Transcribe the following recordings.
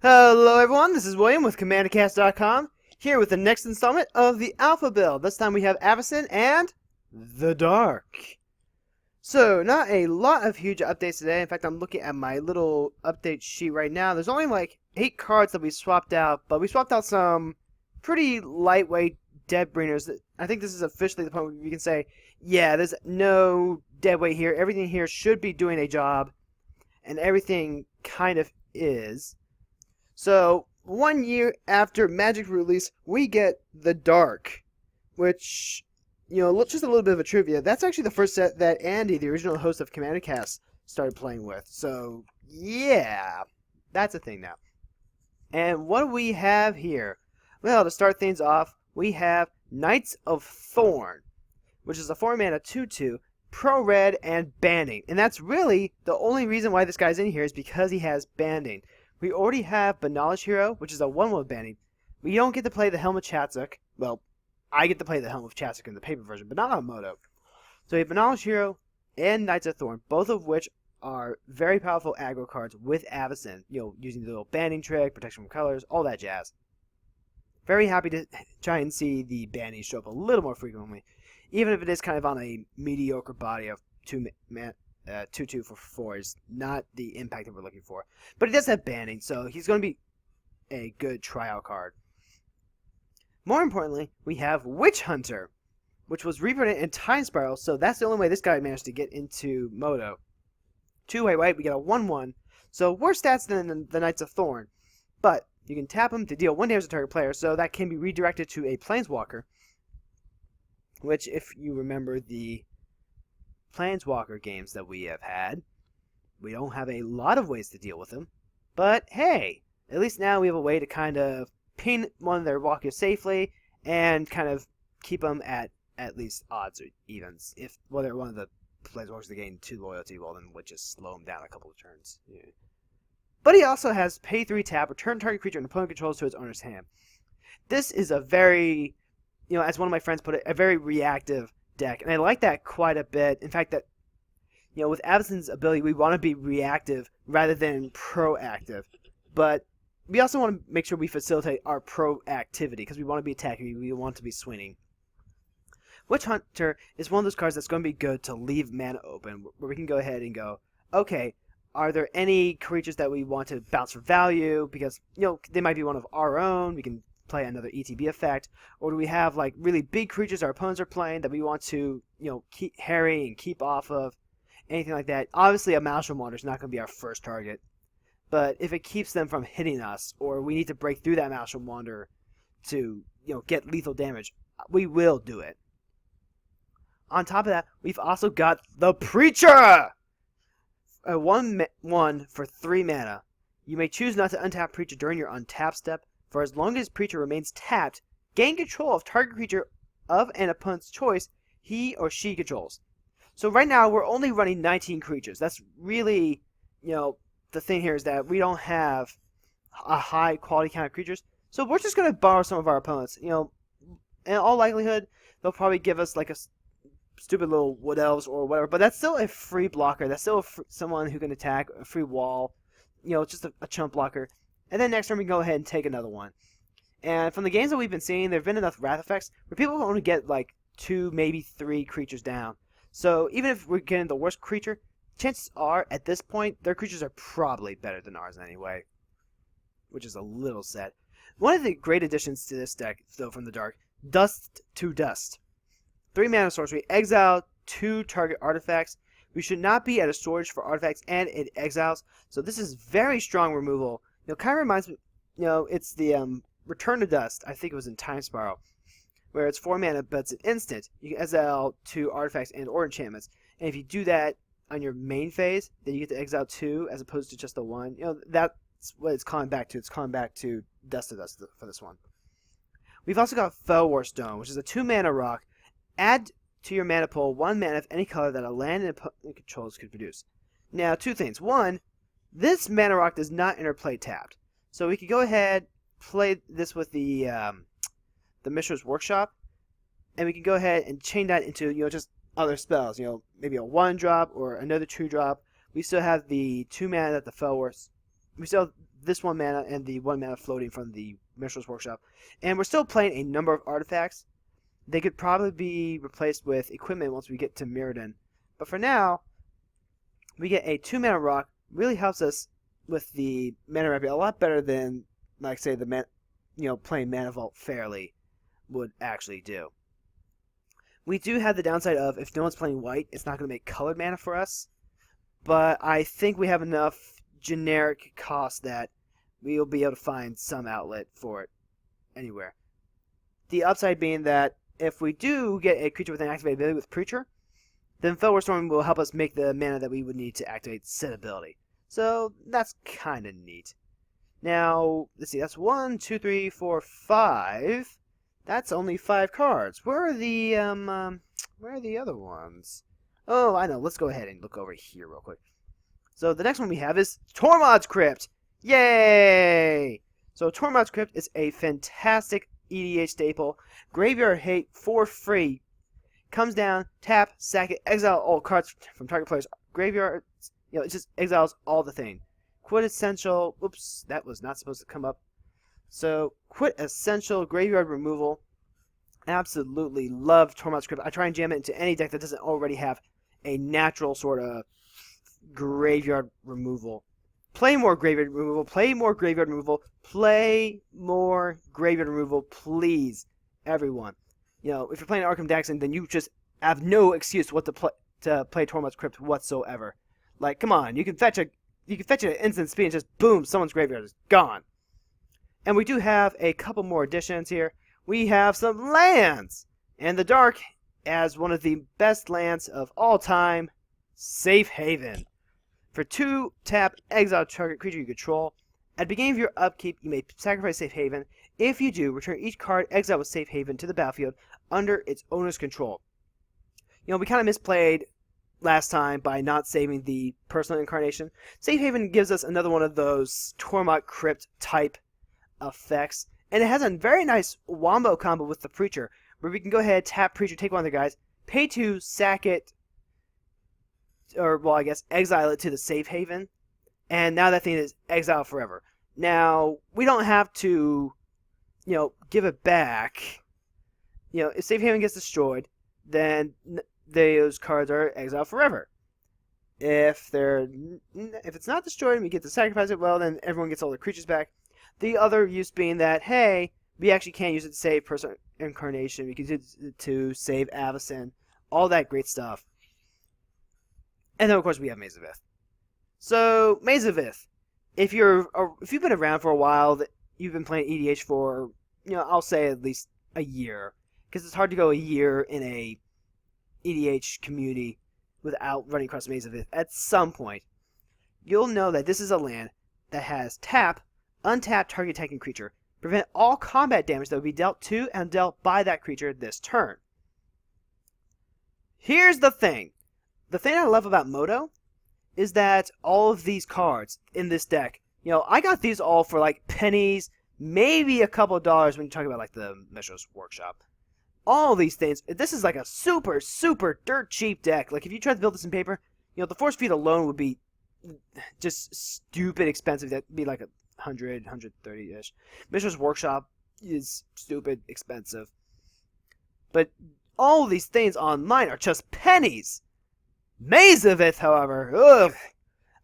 Hello everyone, this is William with CommanderCast.com, here with the next installment of the Alpha build. This time we have Avacyn and the Dark. So, not a lot of huge updates today. In fact, I'm looking at my little update sheet right now. There's only like 8 cards that we swapped out, but we swapped out some pretty lightweight Deadbringers. I think this is officially the point where you can say, yeah, there's no deadweight here. Everything here should be doing a job, and everything kind of is. So, 1 year after Magic release, we get the Dark, which, just a little bit of a trivia. That's actually the first set that Andy, the original host of CommanderCast, started playing with. So, yeah, that's a thing now. And what do we have here? Well, to start things off, we have Knights of Thorn, which is a 4-mana 2/2, pro-red and banding. And that's really the only reason why this guy's in here is because he has banding. We already have Knowledge Hero, which is a 1/1 banding. We don't get to play the Helm of Chatsuk. Well, I get to play the Helm of Chatsuk in the paper version, but not on Moto. So we have Knowledge Hero and Knights of Thorn, both of which are very powerful aggro cards with Avacyn. Using the little banding trick, protection from colors, all that jazz. Very happy to try and see the banding show up a little more frequently, even if it is kind of on a mediocre body of 2/2 for 4 is not the impact that we're looking for. But he does have banding, so he's going to be a good tryout card. More importantly, we have Witch Hunter, which was reprinted in Time Spiral, so that's the only way this guy managed to get into Moto. 2/white, we get a 1/1, so worse stats than the Knights of Thorn. But you can tap him to deal 1 damage to target player, so that can be redirected to a Planeswalker, which, if you remember the Planeswalker games that we have had, we don't have a lot of ways to deal with them. But hey, at least now we have a way to kind of pin one of their walkers safely and kind of keep them at least odds or evens. If they're one of the Planeswalkers that gain 2 loyalty, well then we'll just slow them down a couple of turns. Yeah. But he also has pay 3 tap, return target creature an opponent controls to its owner's hand. This is a very, as one of my friends put it, a very reactive deck, and I like that quite a bit. In fact, that with Avacyn's ability, we want to be reactive rather than proactive, but we also want to make sure we facilitate our proactivity because we want to be attacking, we want to be swinging. Witch Hunter is one of those cards that's going to be good to leave mana open, where we can go ahead and go, okay, are there any creatures that we want to bounce for value because they might be one of our own? We can play another ETB effect, or do we have like really big creatures our opponents are playing that we want to keep harry and keep off of, anything like that. Obviously a Maelstrom Wander is not going to be our first target, but if it keeps them from hitting us, or we need to break through that Maelstrom Wander to get lethal damage, we will do it. On top of that, we've also got the Preacher, a 1/1 for 3 mana. You may choose not to untap Preacher during your untap step. For as long as Preacher remains tapped, gain control of target creature of an opponent's choice he or she controls. So right now, we're only running 19 creatures. That's really, the thing here is that we don't have a high quality count of creatures. So we're just going to borrow some of our opponents. In all likelihood, they'll probably give us like a stupid little Wood Elves or whatever. But that's still a free blocker. That's still someone who can attack, a free wall. Just a chump blocker. And then next turn we can go ahead and take another one. And from the games that we've been seeing, there have been enough Wrath effects where people only get like 2, maybe 3 creatures down. So even if we're getting the worst creature, chances are, at this point, their creatures are probably better than ours anyway. Which is a little sad. One of the great additions to this deck, though, from the Dark, Dust to Dust. 3 mana sorcery, exile 2 target artifacts. We should not be at a storage for artifacts, and it exiles. So this is very strong removal. Kind of reminds me, it's the Return to Dust. I think it was in Time Spiral, where it's 4 mana, but it's an instant. You can exile 2 artifacts and or enchantments, and if you do that on your main phase, then you get to exile 2 as opposed to just the 1. That's what it's calling back to. It's calling back to Dust for this one. We've also got Felwar Stone, which is a 2 mana rock. Add to your mana pool 1 mana of any color that a land and opponent controls could produce. Now, 2 things. 1. This mana rock does not interplay tapped. So we could go ahead, play this with the Mishra's Workshop, and we can go ahead and chain that into just other spells. Maybe a 1-drop or another 2-drop. We still have the 2 mana that the Felwar. We still have this 1 mana and the 1 mana floating from the Minstrel's Workshop. And we're still playing a number of artifacts. They could probably be replaced with equipment once we get to Mirrodin. But for now, we get a 2 mana rock. Really helps us with the mana ramp a lot better than, like, say, playing Mana Vault fairly would actually do. We do have the downside of, if no one's playing white, it's not going to make colored mana for us. But I think we have enough generic cost that we'll be able to find some outlet for it anywhere. The upside being that if we do get a creature with an activated ability with Preacher, then Fellwar Storm will help us make the mana that we would need to activate said ability. So that's kind of neat. Now, let's see, that's 1, 2, 3, 4, 5. That's only 5 cards. Where are the other ones? Oh, I know. Let's go ahead and look over here real quick. So the next one we have is Tormod's Crypt. Yay! So Tormod's Crypt is a fantastic EDH staple. Graveyard Hate for free. Comes down, tap, sack it, exile all cards from target player's graveyard. It just exiles all the thing. Quintessential. Oops, that was not supposed to come up. So, quintessential graveyard removal. Absolutely love Tormod's Crypt. I try and jam it into any deck that doesn't already have a natural sort of graveyard removal. Play more graveyard removal. Play more graveyard removal. Play more graveyard removal, please, everyone. If you're playing Arkham Daxon, then you just have no excuse to play Tormod's Crypt whatsoever. Like, come on, you can fetch it at instant speed and just boom, someone's graveyard is gone. And we do have a couple more additions here. We have some lands! And the Dark, as one of the best lands of all time, Safe Haven. For 2, tap, exile target creature you control. At the beginning of your upkeep, you may sacrifice Safe Haven. If you do, return each card exiled with Safe Haven to the battlefield under its owner's control. We kind of misplayed last time by not saving the personal incarnation. Safe Haven gives us another one of those Tormod Crypt type effects, and it has a very nice wombo combo with the Preacher, where we can go ahead, tap Preacher, take one of the guys, pay 2, sack it, or, well, I guess, exile it to the Safe Haven, and now that thing is exiled forever. Now, we don't have to, give it back. If Safe Haven gets destroyed, then those cards are exiled forever. If it's not destroyed and we get to sacrifice it, well, then everyone gets all their creatures back. The other use being that, hey, we actually can't use it to save personal incarnation. We can use it to save Avacyn. All that great stuff. And then, of course, we have Maze of Ith. So, Maze of Ith. If you've been around for a while, you've been playing EDH for, I'll say at least a year. Because it's hard to go a year in a EDH community without running across Maze of Ith. At some point, you'll know that this is a land that has tap, untap target attacking creature. Prevent all combat damage that would be dealt to and dealt by that creature this turn. Here's the thing. The thing I love about Moto is that all of these cards in this deck, I got these all for like pennies, maybe a couple of dollars when you talk about like the Minstrel's Workshop. All these things, this is like a super, super dirt cheap deck. Like if you tried to build this in paper, the force feed alone would be just stupid expensive. That'd be like 100, 130-ish. Minstrel's Workshop is stupid expensive. But all these things online are just pennies. Maze of Ith, however, ugh.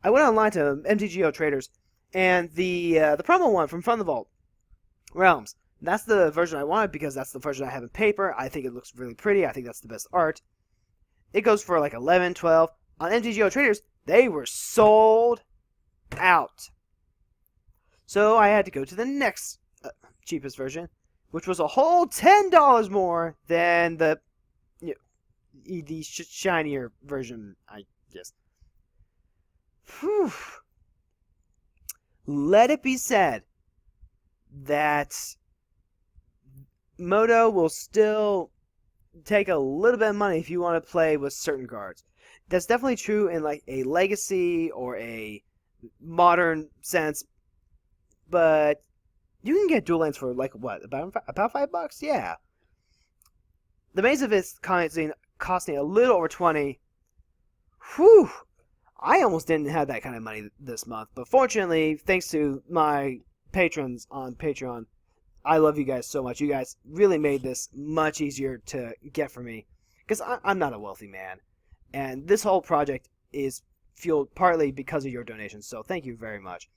I went online to MTGO Traders, and the promo one from the Vault Realms. That's the version I wanted because that's the version I have in paper. I think it looks really pretty. I think that's the best art. It goes for like 11, 12. On MTGO Traders, they were sold out. So I had to go to the next cheapest version, which was a whole $10 more than the shinier version, I guess. Whew. Let it be said that Moto will still take a little bit of money if you want to play with certain cards. That's definitely true in like a legacy or a modern sense, but you can get dual lands for like what, about $5? Yeah. The Maze of Ith costing a little over 20. Whew. I almost didn't have that kind of money this month, but fortunately, thanks to my patrons on Patreon, I love you guys so much. You guys really made this much easier to get for me, because I'm not a wealthy man, and this whole project is fueled partly because of your donations, so thank you very much.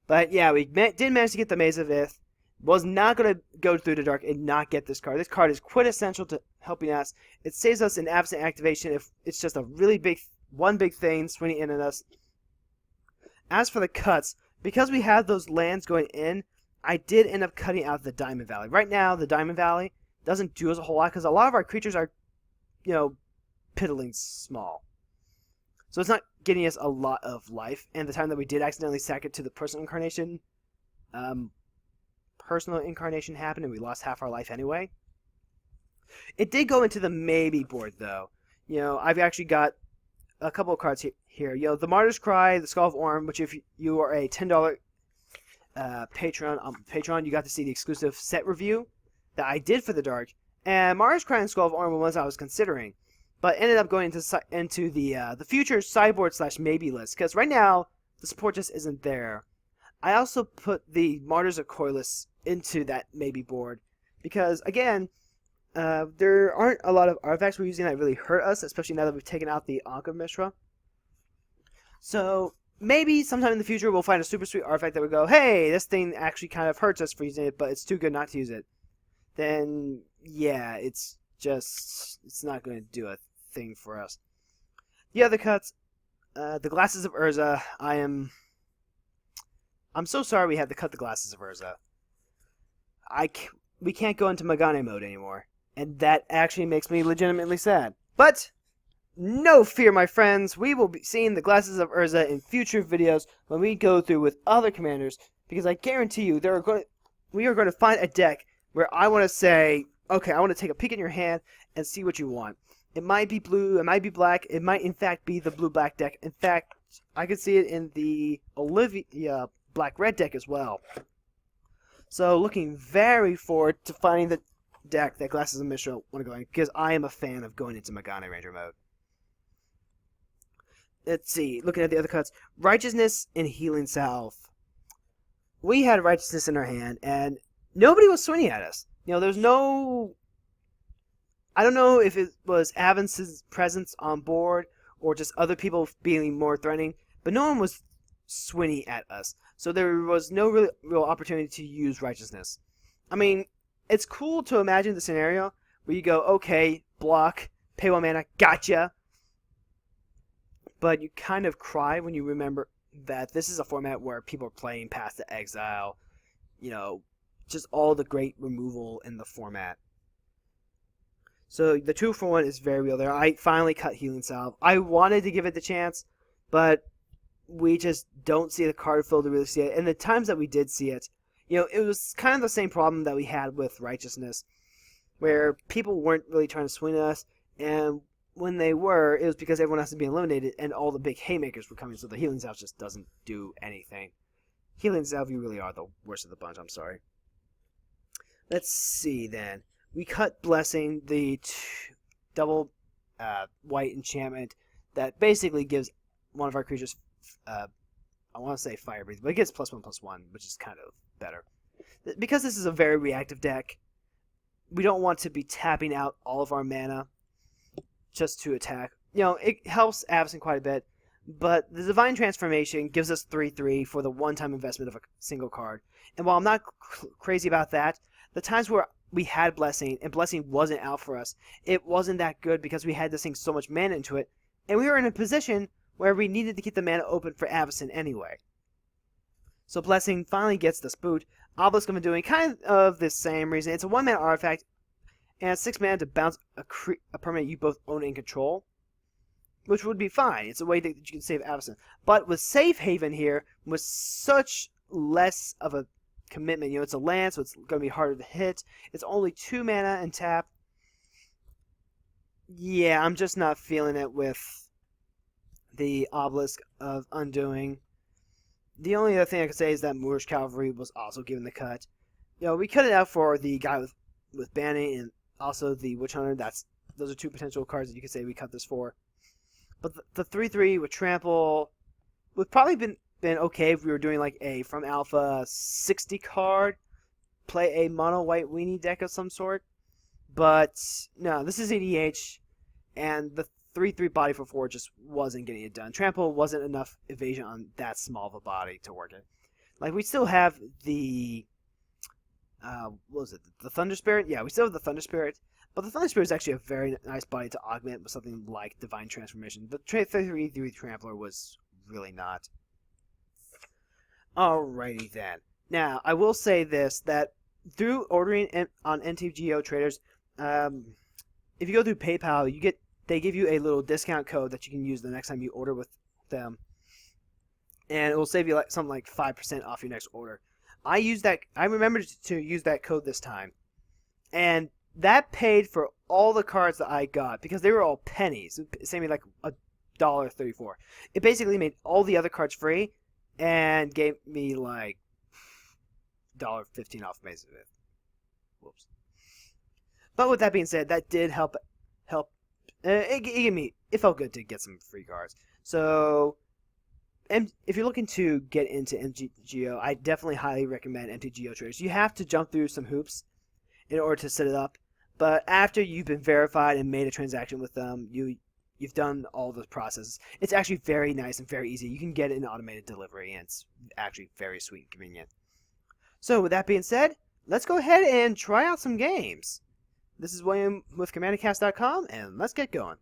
But yeah, we did manage to get the Maze of Ith. Was not going to go through the dark and not get this card. This card is quintessential to helping us. It saves us an absent activation if it's just a really one big thing swinging in at us. As for the cuts, because we have those lands going in, I did end up cutting out the Diamond Valley. Right now, the Diamond Valley doesn't do us a whole lot because a lot of our creatures are, piddling small. So it's not getting us a lot of life. And the time that we did accidentally sack it to the personal incarnation happened and we lost half our life anyway. It did go into the maybe board though. I've actually got a couple of cards here. The Martyr's Cry, the Skull of Orm, which if you are a $10 patron on Patreon, you got to see the exclusive set review that I did for the Dark. And Martyr's Cry and Skull of Orm were ones I was considering, but ended up going into the future sideboard / maybe list because right now the support just isn't there. I also put the Martyrs of Coilus into that maybe board because, again, there aren't a lot of artifacts we're using that really hurt us, especially now that we've taken out the Ankh of Mishra. So maybe sometime in the future we'll find a super sweet artifact that would go, hey, this thing actually kind of hurts us for using it, but it's too good not to use it. Then, yeah, it's not going to do a thing for us. The other cuts, the Glasses of Urza, I'm so sorry we had to cut the Glasses of Urza. We can't go into Magane mode anymore, and that actually makes me legitimately sad. But no fear, my friends, we will be seeing the Glasses of Urza in future videos when we go through with other commanders, because I guarantee you we are going to find a deck where I want to say, okay, I want to take a peek in your hand and see what you want. It might be blue, it might be black, it might in fact be the blue-black deck. In fact, I could see it in the Olivia black-red deck as well. So looking very forward to finding the deck that Glasses of Mishra want to go in, because I am a fan of going into Magane Ranger mode. Let's see, looking at the other cuts. Righteousness and Healing Salve. We had Righteousness in our hand, and nobody was swinging at us. There's no... I don't know if it was Avacyn's presence on board, or just other people being more threatening, but no one was swinging at us. So there was no real opportunity to use Righteousness. I mean, it's cool to imagine the scenario where you go, okay, block, pay 1 mana, gotcha. But you kind of cry when you remember that this is a format where people are playing Path to Exile, just all the great removal in the format. So the 2-for-1 is very real there. I finally cut Healing Salve. I wanted to give it the chance, but we just don't see the card fill to really see it. And the times that we did see it, it was kind of the same problem that we had with Righteousness, where people weren't really trying to swing us, and when they were, it was because everyone else was being eliminated, and all the big haymakers were coming, so the Healing Salve just doesn't do anything. Healing Salve, you really are the worst of the bunch, I'm sorry. Let's see, then. We cut Blessing, the double white enchantment that basically gives one of our creatures, I want to say Fire Breathe, but it gets +1/+1, which is kind of better. Because this is a very reactive deck, we don't want to be tapping out all of our mana just to attack. It helps Avacyn quite a bit, but the Divine Transformation gives us 3/3 for the one-time investment of a single card. And while I'm not crazy about that, the times where we had Blessing, and Blessing wasn't out for us, it wasn't that good because we had to sink so much mana into it, and we were in a position where we needed to keep the mana open for Avacyn anyway. So Blessing finally gets the boot. Obelisk of doing kind of the same reason. It's a 1-mana artifact, and it's 6 mana to bounce a permanent you both own and control, which would be fine. It's a way that you can save Avacyn. But with Safe Haven here, with such less of a commitment, it's a land, so it's going to be harder to hit. It's only 2 mana and tap. Yeah, I'm just not feeling it with the Obelisk of Undoing. The only other thing I could say is that Moorish Cavalry was also given the cut. We cut it out for the guy with Banning and also the Witch Hunter. Those are 2 potential cards that you could say we cut this for. But the 3-3 with trample would probably been okay if we were doing like a from alpha 60 card, play a mono white weenie deck of some sort. But no, this is EDH, and the 3-3 body for 4 just wasn't getting it done. Trample wasn't enough evasion on that small of a body to work it. Like, we still have the what was it? The Thunder Spirit? Yeah, we still have the Thunder Spirit, but the Thunder Spirit is actually a very nice body to augment with something like Divine Transformation. The 3-3 Trampler was really not. Alrighty then. Now, I will say this, that through ordering on NTGO traders, if you go through PayPal, they give you a little discount code that you can use the next time you order with them, and it will save you like something like 5% off your next order. I remembered to use that code this time, and that paid for all the cards that I got because they were all pennies. It saved me like $1.34. It basically made all the other cards free and gave me like $1.15 off basically. Whoops. But with that being said, that did help. It felt good to get some free cards. So, if you're looking to get into MTGO, I definitely highly recommend MTGO traders. You have to jump through some hoops in order to set it up, but after you've been verified and made a transaction with them, you've done all the processes. It's actually very nice and very easy. You can get an automated delivery, and it's actually very sweet and convenient. So, with that being said, let's go ahead and try out some games. This is William with CommanderCast.com, and let's get going.